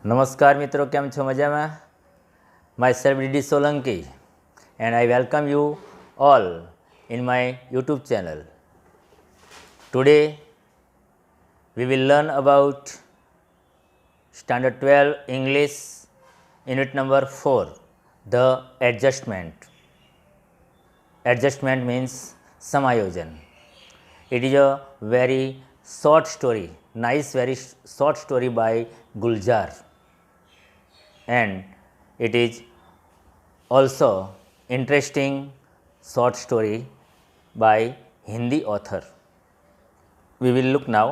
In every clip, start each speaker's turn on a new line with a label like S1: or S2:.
S1: નમસ્કાર મિત્રો, કેમ છો? મજામાં? Myself DD Solanki and I welcome you all in my YouTube channel. Today we will learn about Standard 12 English Unit number 4, the adjustment. Adjustment means Samayojan. It is a very short story, nice very short story by Gulzar, and it is also interesting short story by Hindi author. We will look now.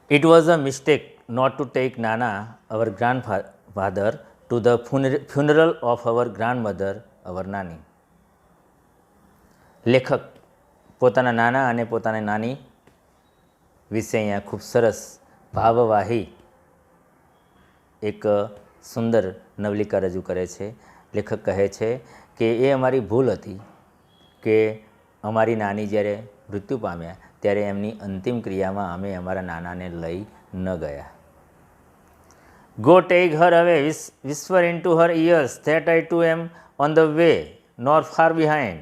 S1: It was a mistake not to take Nana, our grandfather, to the funeral of our grandmother, our Nani. લેખક પોતાના નાના અને પોતાની નાની વિશે અહીંયા ખૂબ સરસ ભાવવાહી એક સુંદર નવલિકા રજૂ કરે છે. લેખક કહે છે કે એ અમારી ભૂલ હતી કે અમારી નાની જ્યારે મૃત્યુ પામ્યા ત્યારે એમની અંતિમ ક્રિયામાં અમે અમારા નાનાને લઈ ન ગયા. Go take her away, whisper into her ears that I too am on the way, nor far behind.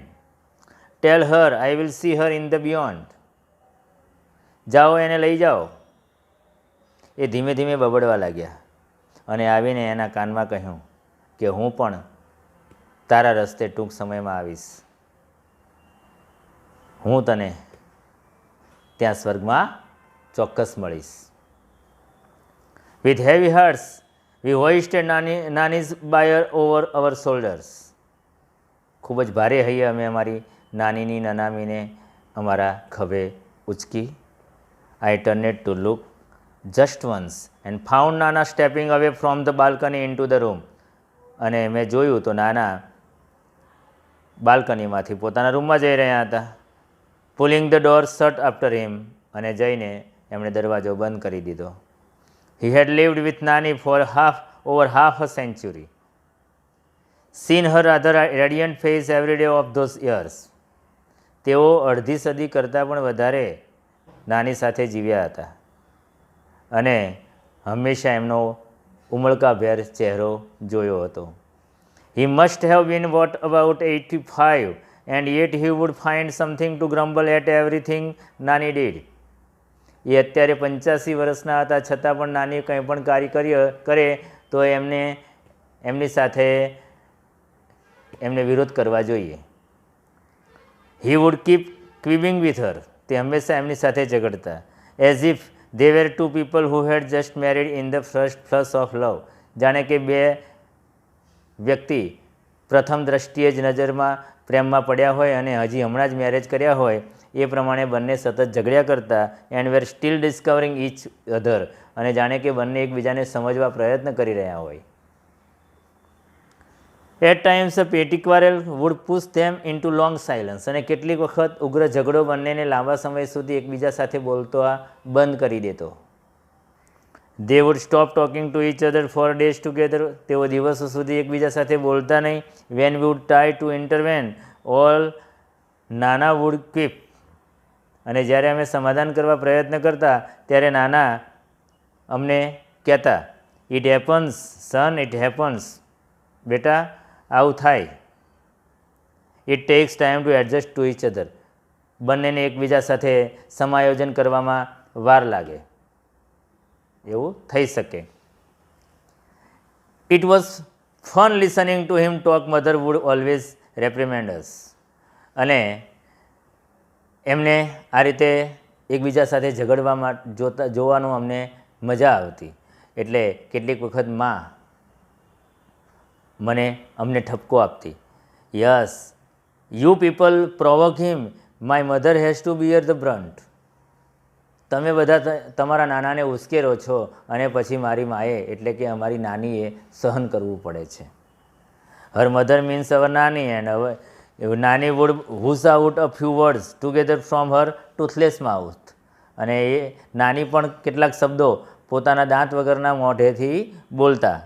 S1: Tell her I will see her in the beyond. જાઓ એને લઈ જાઓ. એ ધીમે ધીમે બબડવા લાગ્યા અને આવીને એના કાનમાં કહ્યું કે હું પણ તારા રસ્તે ટૂંક સમયમાં આવીશ. હું તને ત્યાં સ્વર્ગમાં ચોક્કસ મળીશ. With heavy hearts we hoisted Nani's bier over our shoulders. ખૂબ જ ભારે હૈયે અમે અમારી નાનીની નનામીને અમારા ખભે ઉચકી. I turned to look just once and found Nana stepping away from the balcony into the room. અને મેં જોયું તો નાના બાલ્કનીમાંથી પોતાના રૂમમાં જઈ રહ્યા હતા. Pulling the door shut after him. અને જઈને એમણે દરવાજો બંધ કરી દીધો. He had lived with Nani for over half a century. Seen her rather radiant face every day of those years. તેઓ અડધી સદી કરતાં પણ વધારે નાની સાથે જીવ્યા હતા અને હંમેશા એમનો ઉમળકાભેર ચહેરો જોયો હતો. He must have been what about 85 and yet he would find something to grumble at everything Nani did. એ અત્યારે 85 વર્ષના હતા છતાં પણ નાની કંઈ પણ કાર્ય કરે તો એમની સાથે એમને વિરોધ કરવા જોઈએ. He would keep quibbing with her. તે હંમેશા એમની સાથે ઝઘડતા. As if they were two people who had just married in the first flush of love. જાણે કે બે વ્યક્તિ પ્રથમ દ્રષ્ટિએ જ નજરમાં પ્રેમમાં પડ્યા હોય અને હજી હમણાં જ મેરેજ કર્યા હોય એ પ્રમાણે બંને સતત ઝઘડ્યા કરતા. And were still discovering each other. અને જાણે કે બંને એકબીજાને સમજવા પ્રયત્ન કરી રહ્યા હોય. At times a petty quarrel would push them into long silence. અને કેટલીક વખત ઉગ્ર ઝઘડો બંનેને લાંબા સમય સુધી એકબીજા સાથે બોલતો બંધ કરી દેતો. They would stop talking to each other for days together. તેઓ દિવસો સુધી એકબીજા સાથે બોલતા નહીં. When we would try to intervene, all Nana would quip. અને જ્યારે અમે સમાધાન કરવા પ્રયત્ન કરતા ત્યારે નાના અમને કહેતા, It happens, son, it happens. બેટા આવું થાય. It takes time to adjust to each other. બંનેને એકબીજા સાથે સમાયોજન કરવામાં વાર લાગે. એવું થઈ શકે. It was fun listening to him talk. Mother would always reprimand us. અને એમને આ રીતે એકબીજા સાથે ઝઘડવામાં જોવાનું અમને મજા આવતી. એટલે કેટલીક વખત માં અમને ઠપકો આપતી. Yes, you people provoke him, my mother has to bear the brunt. તમે બધા તમારા નાનાને ઉશ્કેરો છો અને પછી મારી માએ એટલે કે અમારી નાનીએ સહન કરવું પડે છે. Her mother means hour nani and nani would whoosh out a few words together from her toothless mouth. અને એ નાની પણ કેટલાક શબ્દો પોતાના દાંત વગરના મોઢેથી બોલતા.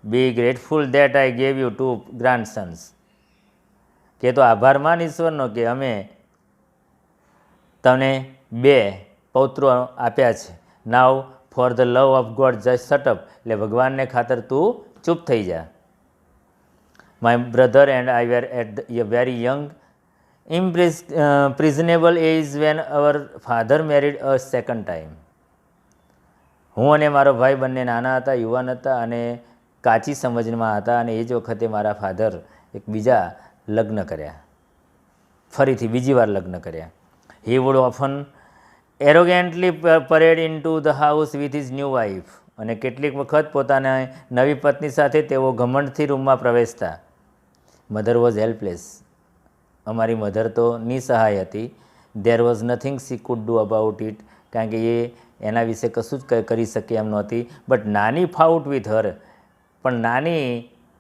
S1: Be grateful that I gave you 2 grandsons. કે તો આભાર માન ઈશ્વરનો કે અમે તમને 2 પૌત્રો આપ્યા છે. Now for the love of God just shut up, એટલે ભગવાનને ખાતર તું ચૂપ થઈ જા. My brother and I were at very young imprisonable age when our father married a second time. હું અને મારો ભાઈ બંને નાના હતા, યુવાન હતા અને કાચી સમજમાં હતા, અને એ જ વખતે મારા ફાધર એક બીજા લગ્ન કર્યા, ફરીથી બીજી વાર લગ્ન કર્યા. He would often arrogantly parade into the house with his new wife, અને કેટલીક વખત પોતાના નવી પત્ની સાથે તેઓ ઘમંડથી રૂમમાં પ્રવેશતા. મધર વોઝ હેલ્પલેસ, અમારી મધર તો નિસહાય હતી. There was nothing C food do about it, કારણ કે એ એના વિશે કશું જ કરી શકે એમ નહોતી. બટ નાની ફાઉટ વિથ હર, પણ નાની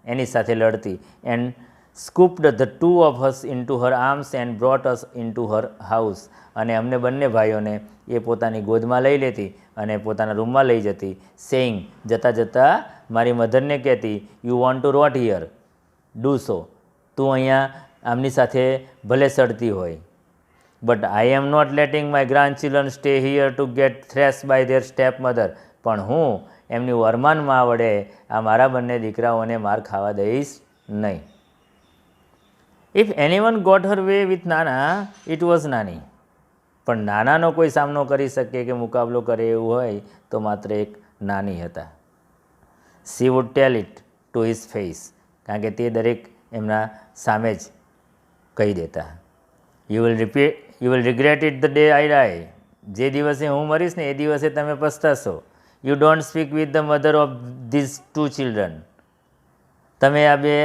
S1: એની સાથે લડતી. And scooped the two of us into her arms and brought us into her house, અને અમને બંને ભાઈઓને એ પોતાની ગોદમાં લઈ લેતી અને પોતાના રૂમમાં લઈ જતી. સેઇંગ, જતાં જતાં મારી મધરને કહેતી, you want to rot here, do so, તું અહીંયા આમની સાથે ભલે સડતી હોય, but I am not letting my grandchildren stay here to get thrashed by their stepmother, પણ હું એમની વરમાનમાં વડે આ મારા બંને દીકરાઓને માર ખાવા દઈશ નહીં. If anyone got her way with નાના ઇટ વોઝ નાની, પણ નાનાનો કોઈ સામનો કરી શકે કે મુકાબલો કરે એવું હોય તો માત્ર એક નાની હતા. She would tell it to his face, કારણ કે તે દરેક એમના સામે જ કહી દેતા. You will regret it the day I die, જે દિવસે હું મરીશ ને એ દિવસે તમે પસ્તાશો. You don't speak with the mother of these two children, તમે આ બે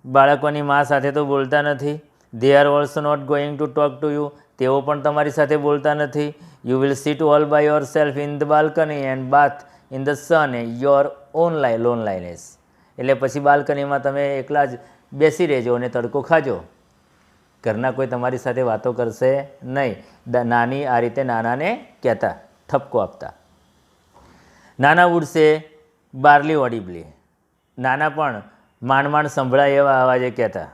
S1: બાળકોની મા સાથે તો બોલતા નથી. They are also not going to talk to you, તેઓ પણ તમારી સાથે બોલતા નથી. You will sit all by yourself in the balcony and bath in the sun your own loneliness, એટલે પછી બાલ્કનીમાં તમે એકલા જ બેસી રહેજો અને તડકો ખાજો, ઘરના કોઈ તમારી સાથે વાતો કરશે નહીં. નાની આ રીતે નાનાને કહેતા, ઠપકો આપતા. નાના ઉડશે બારલી ઓડિબલી, નાના પણ માંડ માંડ સંભળાય એવા અવાજે કહેતા,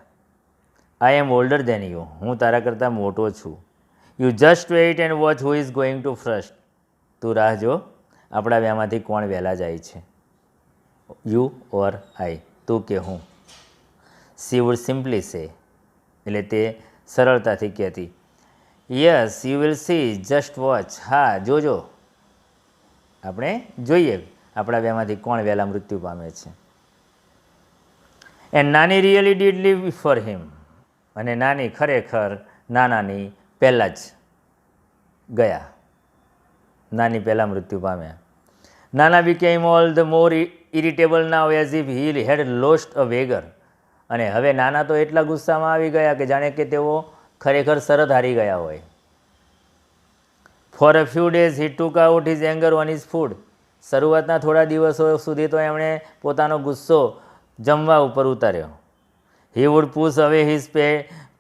S1: આઈ એમ ઓલ્ડર દેન યુ, હું તારા કરતાં મોટો છું. You just weight and watch who is going two first, તું રાહ જો આપણા બેમાંથી કોણ વહેલા જાય છે, યુ ઓર આઈ, તું કે હું. સી વુડ સિમ્પલી સે, એટલે તે સરળતાથી કહેતી, yes you will see, just watch, હા જોજો, આપણે જોઈએ આપણા બેમાંથી કોણ વહેલા મૃત્યુ પામે છે. એન્ડ નાની રિયલી ડીડ લીવ બિફોર હિમ, અને નાની ખરેખર નાનાની પહેલાં જ ગયા, નાની પહેલાં મૃત્યુ પામ્યા. Nana became all the more irritable now as if he had lost a wager, અને હવે નાના તો એટલા ગુસ્સામાં આવી ગયા કે જાણે કે તેઓ ખરેખર શરત હારી ગયા હોય. For a few days he took out his anger on his food, શરૂઆતના થોડા દિવસો સુધી તો એમણે પોતાનો ગુસ્સો જમવા ઉપર ઉતાર્યો. He would push away his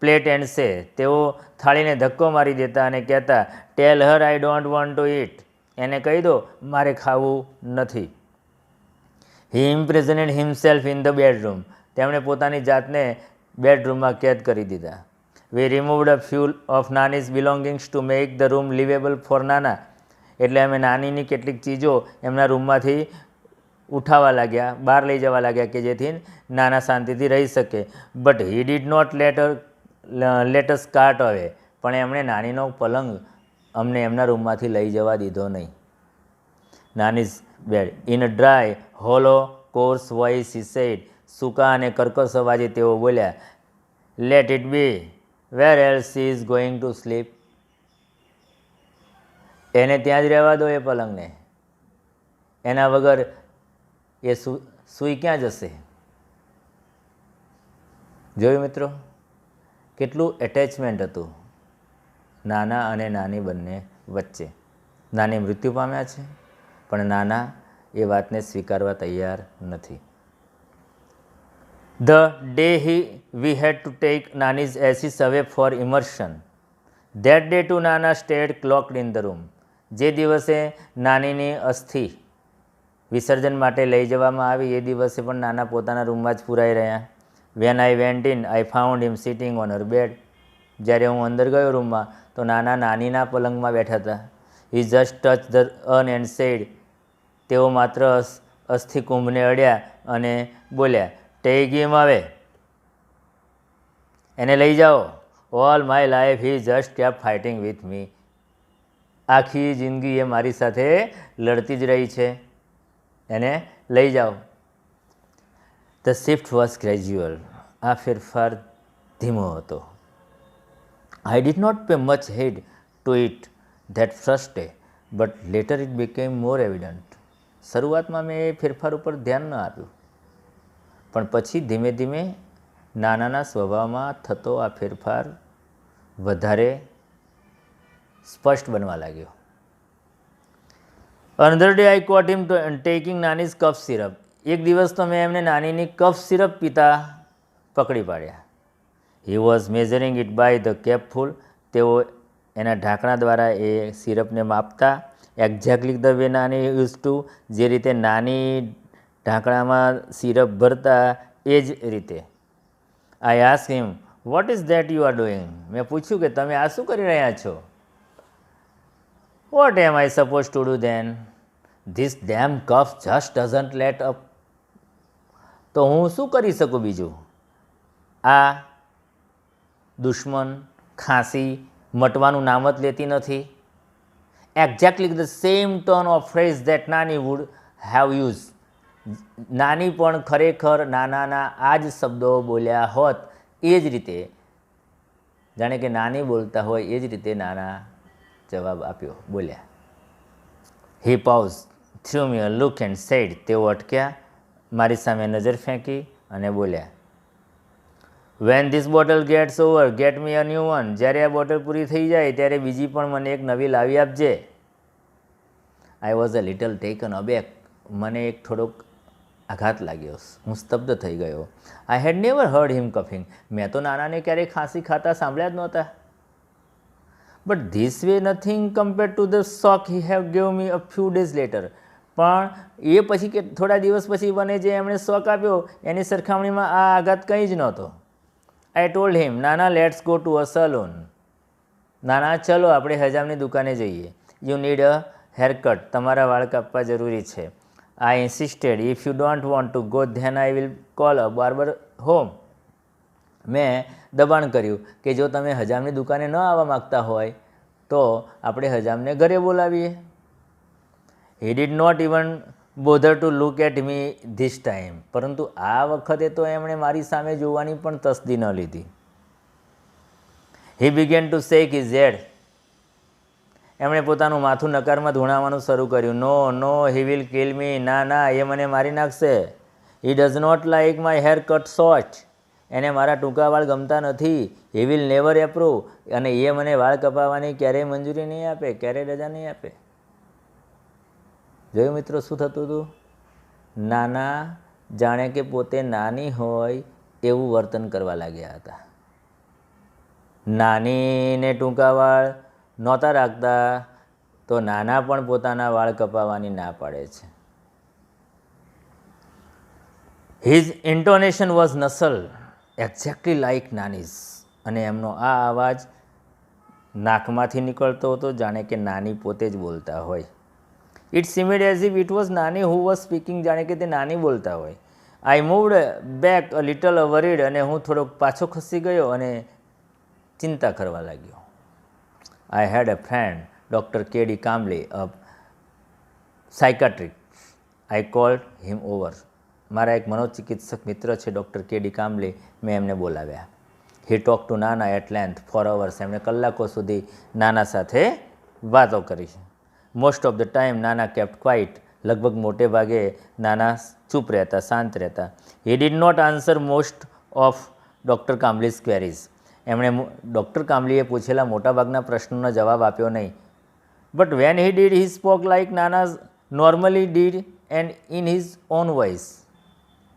S1: plate and say, તેઓ થાળીને ધક્કો મારી દેતા અને કહેતા, tell her I don't want to eat, એને કહી દો મારે ખાવું નથી. He imprisoned himself in the bedroom, તેમણે પોતાની જાતને બેડરૂમમાં કેદ કરી દીધા. We removed a few of Nani's belongings to make the room liveable for Nana, એટલે અમે નાનીની કેટલીક ચીજો એમના રૂમમાંથી ઉઠાવવા લાગ્યા, બહાર લઈ જવા લાગ્યા કે જેથી નાના શાંતિથી રહી શકે. But he did not lets cart away, પણ એમણે નાનીનો પલંગ અમને એમના રૂમમાંથી લઈ જવા દીધો નહીં. Nani's bed in a dry hollow coarse voice he said, સૂકા અને કર્કશ અવાજે તેઓ બોલ્યા, let it be, where else she is going to sleep, એને ત્યાં જ રહેવા દો એ પલંગને, એના વગર એ સૂઈ ક્યાં જશે. જોયું મિત્રો, કેટલું એટેચમેન્ટ હતું નાના અને નાની બંને વચ્ચે. નાની મૃત્યુ પામ્યા છે, પણ નાના એ વાતને સ્વીકારવા તૈયાર નથી. The day we had to take Nani's ashes away for immersion, that day too Nana stayed cloaked in the room, જે દિવસે નાનીની અસ્થિ વિસર્જન માટે લઈ જવામાં આવી એ દિવસે પણ નાના પોતાના રૂમમાં જ પુરાઈ રહ્યા. When I went in I found him sitting on her bed, જ્યારે હું અંદર ગયો રૂમમાં તો નાના નાનીના પલંગમાં બેઠા હતા. હી just touch the earn and said, તેઓ માત્ર અસ્થિકુંભને અડ્યા અને બોલ્યા, ટેક હિમ અવે, એને લઈ જાઓ. All my life he just kept fighting with me. આખી જિંદગી એ મારી સાથે લડતી જ રહી છે, એને લઈ જાઓ. The shift was gradual. આ ફેરફાર ધીમો હતો. I did not pay much heed to it that first day, but later it became more evident. શરૂઆતમાં મેં એ ફેરફાર ઉપર ધ્યાન ન આપ્યું, પણ પછી ધીમે ધીમે નાનાના સ્વભાવમાં થતો આ ફેરફાર વધારે સ્પષ્ટ બનવા લાગ્યો. Another day I caught him taking Nani's cough syrup. એક દિવસ તો મેં એમને નાનીની કફ સિરપ પીતા પકડી પાડ્યા. He was measuring it by the capful. તેઓ એના ઢાંકણા દ્વારા એ સિરપને માપતા. Exactly the way Nani use to. જે રીતે નાની ઢાંકણામાં સિરપ ભરતા એ જ રીતે. I ask him, what is that you are doing. મેં પૂછ્યું કે તમે આ શું કરી રહ્યા છો. What am I suppose to do then. This damn cough just doesn't let up. તો હું શું કરી શકું બીજું. આ દુશ્મન ખાંસી મટવાનું નામ જ લેતી નથી. Exactly the same turn of phrase that નાની વુડ હેવ યુઝ. નાની પણ ખરેખર નાનાના આ જ શબ્દો બોલ્યા હોત એ જ રીતે, જાણે કે નાની બોલતા હોય એ જ રીતે નાના જવાબ આપ્યો, બોલ્યા. He pause, threw me a look and said. તેઓ અટક્યા, મારી સામે નજર ફેંકી અને બોલ્યા, when this bottle gets over get me a new one. જ્યારે આ બોટલ પૂરી થઈ જાય ત્યારે બીજી પણ મને એક નવી લાવી આપજે. I was a little taken aback. મને એક થોડોક આઘાત લાગ્યો, હું સ્તબ્ધ થઈ ગયો. I had never heard him coughing. મેં તો નાનાને ક્યારેય ખાંસી ખાતા સાંભળ્યા જ નહોતા. But this was nothing compare to the shock he have gave me a few days later. પણ એ પછી કે થોડા દિવસ પછી મને જે એમણે શોક આપ્યો એની સરખામણીમાં આ આઘાત કંઈ જ નહોતો. આઈ told him, Nana let's go to a salon. નાના ચલો આપણે હજામની દુકાને જઈએ. You need a haircut. તમારા વાળ કાપવા જરૂરી છે. I insisted, if you don't want to go then I will call a barber home. મેં દબાણ કર્યું કે જો તમે હજામની દુકાને ન આવવા માગતા હોય તો આપણે હજામને ઘરે બોલાવીએ. He did not even bother to look at me this time. પરંતુ આ વખતે તો એમણે મારી સામે જોવાની પણ તસ્દી ન લીધી. He began to shake his head. એમણે પોતાનું માથું નકારમાં ધૂણાવવાનું શરૂ કર્યું. No no, he will kill me. ના ના, એ મને મારી નાખશે. He does not like my hair cut short. એને મારા ટૂંકા વાળ ગમતા નથી. He will never approve. અને એ મને વાળ કપાવવાની ક્યારેય મંજૂરી નહીં આપે, ક્યારેય રજા નહીં આપે. જોયું મિત્રો શું થતું હતું. નાના જાણે કે પોતે નાની હોય એવું વર્તન કરવા લાગ્યા હતા. નાનીને ટૂંકા વાળ નહોતા રાખતા તો નાના પણ પોતાના વાળ કપાવવાની ના પાડે છે. His intonation was nasal exactly like Nani's. અને એમનો આ અવાજ નાકમાંથી નીકળતો હતો જાણે કે નાની પોતે જ બોલતા હોય. It seemed as if it was Nani who was speaking. જાણે કે તે નાની બોલતા હોય. I moved back a little worried. અને હું થોડોક પાછો ખસી ગયો અને ચિંતા કરવા લાગ્યો. I had a friend doctor K D Kamble, a psychiatric. I called him over. મારા એક મનોચિકિત્સક મિત્ર છે ડૉક્ટર કે ડી કામ્બલે. મેં એમને બોલાવ્યા. He talk to Nana at length for hours. એમણે કલાકો સુધી નાના સાથે વાતો કરી. Most of the time Nana kept quiet. લગભગ મોટે ભાગે નાના ચૂપ રહેતા, શાંત રહેતા. He did not answer most of doctor Kambli's queries. એમણે ડૉક્ટર કામ્બલીએ પૂછેલા મોટાભાગના પ્રશ્નોનો જવાબ આપ્યો નહીં. But when he did he spoke like Nana normally did and in his own voice.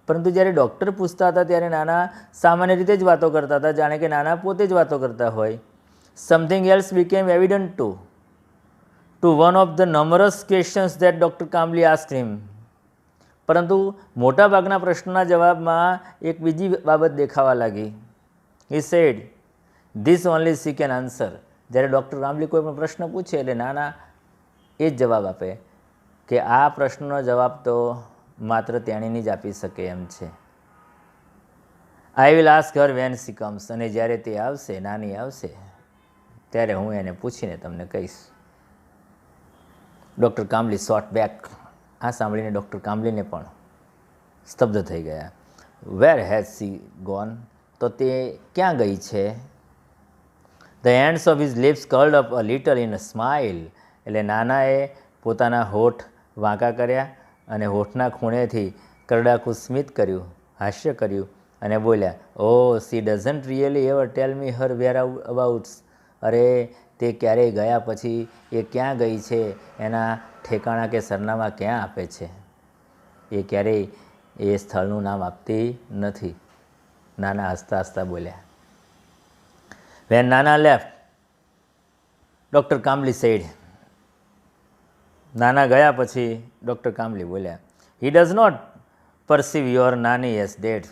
S1: પરંતુ જ્યારે ડૉક્ટર પૂછતા હતા ત્યારે નાના સામાન્ય રીતે જ વાતો કરતા હતા, જાણે કે નાના પોતે જ વાતો કરતા હોય. Something else became evident to one of the numerous questions that doctor Kambli asked him. પરંતુ મોટાભાગના પ્રશ્નોના જવાબમાં એક બીજી બાબત દેખાવા લાગી. He said, this only she can answer. જ્યારે ડૉક્ટર કામ્બલી કોઈ પણ પ્રશ્ન પૂછે એટલે નાના એ જ જવાબ આપે કે આ પ્રશ્નનો જવાબ તો માત્ર તેણીની જ આપી શકે એમ છે. I will ask her when she comes, અને જ્યારે તે આવશે, નાની આવશે, ત્યારે હું એને પૂછીને તમને કહીશ. Doctor Kamli shot back. આ સાંભળીને ડૉક્ટર કામલીને પણ સ્તબ્ધ થઈ ગયા. વેર હેઝ સી ગોન, તો તે ક્યાં ગઈ છે? The ends of his lips curled up a little in a smile, એટલે નાનાએ પોતાના હોઠ વાંકા કર્યા અને હોઠના ખૂણેથી કરડાકું સ્મિત કર્યું, હાસ્ય કર્યું અને બોલ્યા, oh she doesn't really ever tell me her whereabouts, અરે તે ક્યારેય ગયા પછી એ ક્યાં ગઈ છે, એના ઠેકાણા કે સરનામા ક્યાં આપે છે? એ ક્યારેય એ સ્થળનું નામ આપતી નથી. નાના હસતા હસતા બોલ્યા. વેન નાના લેફ્ટ, ડૉક્ટર કામલી સેડ, નાના ગયા પછી ડૉક્ટર કામલી બોલ્યા, હી ડઝ નોટ પરસીવ યોર નાની એઝ ડેડ,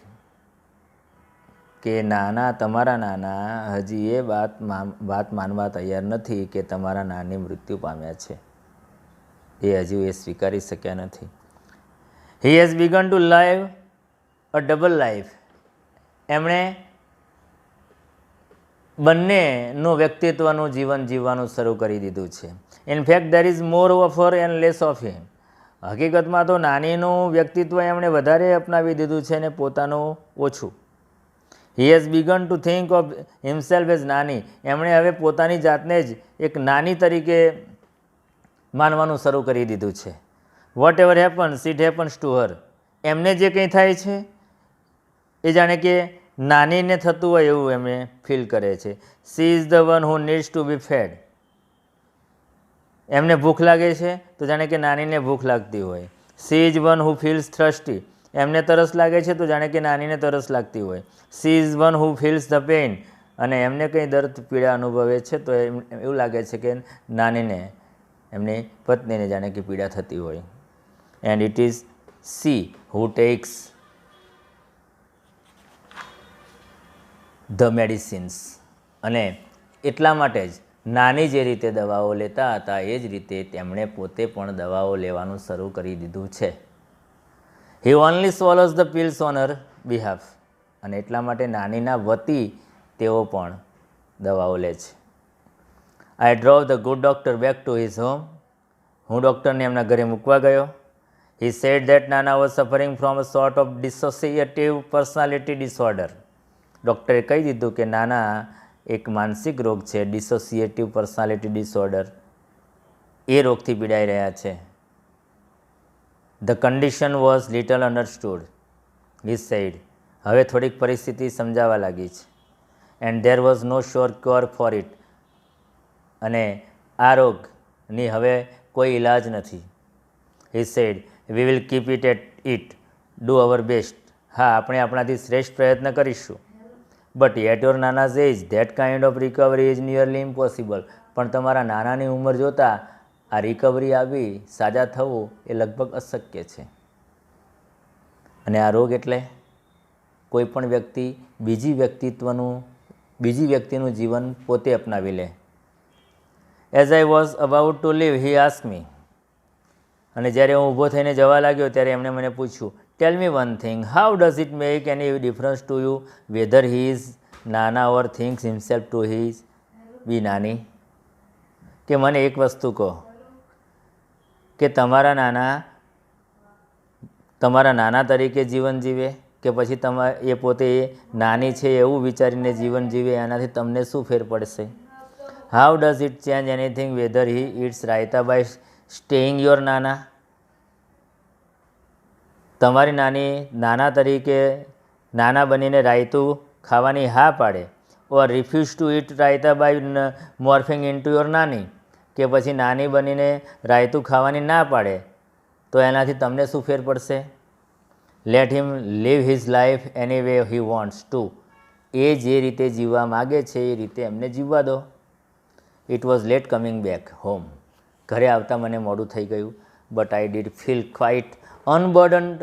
S1: કે નાના, તમારા નાના હજી એ વાત માનવા તૈયાર નથી કે તમારા નાની મૃત્યુ પામ્યા છે. એ હજુ એ સ્વીકારી શક્યા નથી. He has begun to live a double life, એમણે બંનેનું વ્યક્તિત્વનું જીવન જીવવાનું શરૂ કરી દીધું છે. In fact there is more of her and less of him, હકીકતમાં તો નાનીનું વ્યક્તિત્વ એમણે વધારે અપનાવી દીધું છે અને પોતાનું ઓછું. હી has begun two think of himself as નાની, એમણે હવે પોતાની જાતને જ એક નાની તરીકે માનવાનું શરૂ કરી દીધું છે. Whatever happens it happens to her, એમને જે કંઈ થાય છે એ જાણે કે નાનીને થતું હોય એવું એમણે ફીલ કરે છે. She is the one who needs to be fed, એમને ભૂખ લાગે છે તો જાણે કે નાનીને ભૂખ લાગતી હોય. She is one who feels thirsty, એમને તરસ લાગે છે તો જાણે કે નાનીને તરસ લાગતી હોય. She is one who feels the pain, અને એમને કંઈ દર્દ પીડા અનુભવે છે તો એવું લાગે છે કે નાનીને, એમની પત્નીને જાણે કે પીડા થતી હોય. And it is C who tax the medicines, અને એટલા માટે જ નાની જે રીતે દવાઓ લેતા હતા એ જ રીતે તેમણે પોતે પણ દવાઓ લેવાનું શરૂ કરી દીધું છે. He only swallows the pills on her behalf, અને એટલા માટે નાનીના વતી તેઓ પણ દવાઓ લે છે. I drove the good doctor back to his home, હું ડૉક્ટરને એમના ઘરે મૂકવા ગયો. He said that Nana was suffering from a sort of dissociative personality disorder, ડૉક્ટરે કહી દીધું કે નાના એક માનસિક રોગ છે, ડિસોસિએટિવ પર્સનાલિટી ડિસઓર્ડર, એ રોગથી પીડાઈ રહ્યા છે. The condition was little understood, he said, હવે થોડીક પરિસ્થિતિ સમજાવા લાગી છે. And there was no sure cure for it, અને આ રોગની હવે કોઈ ઈલાજ નથી. He said, we will keep it at it, do our best, હા આપણે આપણાથી શ્રેષ્ઠ પ્રયત્ન કરીશું. But at your Nana's age that kind of recovery is nearly impossible, પણ તમારા નાનાની ઉંમર જોતાં આ રિકવરી આવી, સાજા થવું એ લગભગ અશક્ય છે. અને આ રોગ એટલે કોઈ પણ વ્યક્તિ બીજી વ્યક્તિનું જીવન પોતે અપનાવી લે. As I was about to leave he ask me, અને જ્યારે હું ઊભો થઈને જવા લાગ્યો ત્યારે એમણે મને પૂછ્યું, tell me one thing, how does it make any difference to you whether he is Nana or thinks himself to he be Nani, કે મને એક વસ્તુ કહો કે તમારા નાના તરીકે જીવન જીવે કે પછી એ પોતે નાની છે એવું વિચારીને જીવન જીવે, એનાથી તમને શું ફેર પડશે? How does it change anything whether he eats raita by staying your નાના, તમારી નાના તરીકે નાના બનીને રાયતું ખાવાની હા પાડે, or refuse to eat raita by morphing into your Nani, કે પછી નાની બનીને રાયતું ખાવાની ના પાડે, તો એનાથી તમને શું ફેર પડશે? Let him live his life any way he wants to, એ જે રીતે જીવવા માગે છે એ રીતે એમને જીવવા દો. It was late coming back home, ઘરે આવતા મને મોડું થઈ ગયું. But I did feel quite unburdened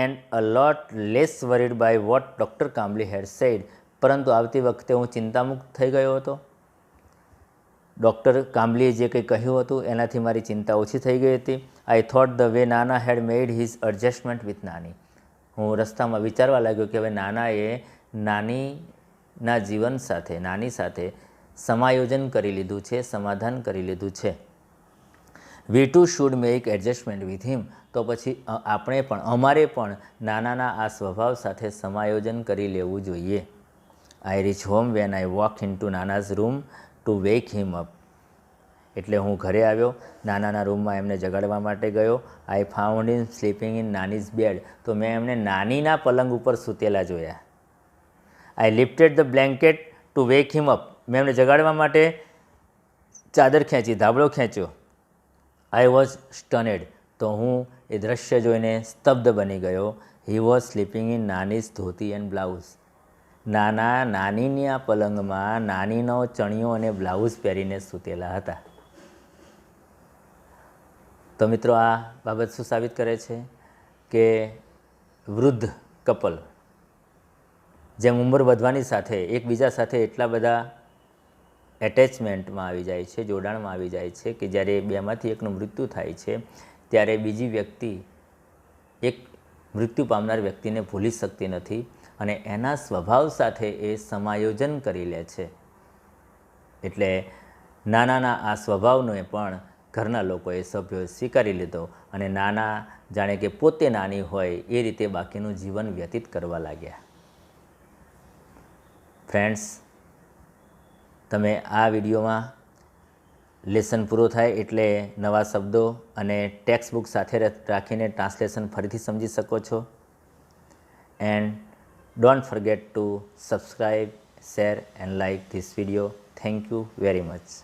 S1: and a lot less worried by what doctor Kamli had said, પરંતુ આવતી વખતે હું ચિંતામુક્ત થઈ ગયો હતો ડૉક્ટર કામ્બલીએ જે કંઈ કહ્યું હતું એનાથી મારી ચિંતા ઓછી થઈ ગઈ હતી. આઈ થોટ ધ વે નાના હેડ મેડ હિઝ એડજસ્ટમેન્ટ વિથ નાની. હું રસ્તામાં વિચારવા લાગ્યો કે હવે નાનાએ નાનીના જીવન સાથે, નાની સાથે સમાયોજન કરી લીધું છે, સમાધાન કરી લીધું છે. We too should make adjustment with him. તો પછી આપણે પણ, અમારે પણ નાનાના આ સ્વભાવ સાથે સમાયોજન કરી લેવું જોઈએ. I reach home when I walk in to Nana's room to wake him up. એટલે હું ઘરે આવ્યો, નાનાના રૂમમાં એમને જગાડવા માટે ગયો. I found him sleeping in Nani's bed. તો મેં એમને નાનીના પલંગ ઉપર સૂતેલા જોયા. I lifted the blanket to wake him up. મેં એમને જગાડવા માટે ચાદર ખેંચી, ધાબળો ખેંચ્યો. I was સ્ટનેડ. તો હું એ દ્રશ્ય જોઈને સ્તબ્ધ બની ગયો. He was sleeping in Nani's dhoti and blouse. નાના નાનીના પલંગમાં નાનીનો ચણિયો અને બ્લાઉઝ પહેરીને સૂતેલા હતા. તો મિત્રો, આ બાબત શું સાબિત કરે છે કે વૃદ્ધ કપલ જેમ ઉંમર વધવાની સાથે એકબીજા સાથે એટલા બધા એટેચમેન્ટમાં આવી જાય છે, જોડાણમાં આવી જાય છે કે જ્યારે બેમાંથી એકનું મૃત્યુ થાય છે ત્યારે બીજી વ્યક્તિ એક મૃત્યુ પામનાર વ્યક્તિને ભૂલી શકતી નથી અને એના સ્વભાવ સાથે એ સમાયોજન કરી લે છે. એટલે નાનાના આ સ્વભાવને પણ ઘરના લોકોએ, સભ્યોએ સ્વીકારી લીધો અને નાના જાણે કે પોતે નાની હોય એ રીતે બાકીનું જીવન વ્યતીત કરવા લાગ્યા. ફ્રેન્ડ્સ, તમે આ વિડીયોમાં લેસન પૂરો થાય એટલે નવા શબ્દો અને ટેક્સ્ટ બુક સાથે રાખીને ટ્રાન્સલેશન ફરીથી સમજી શકો છો. And don't forget to subscribe, share and like this video. Thank you very much.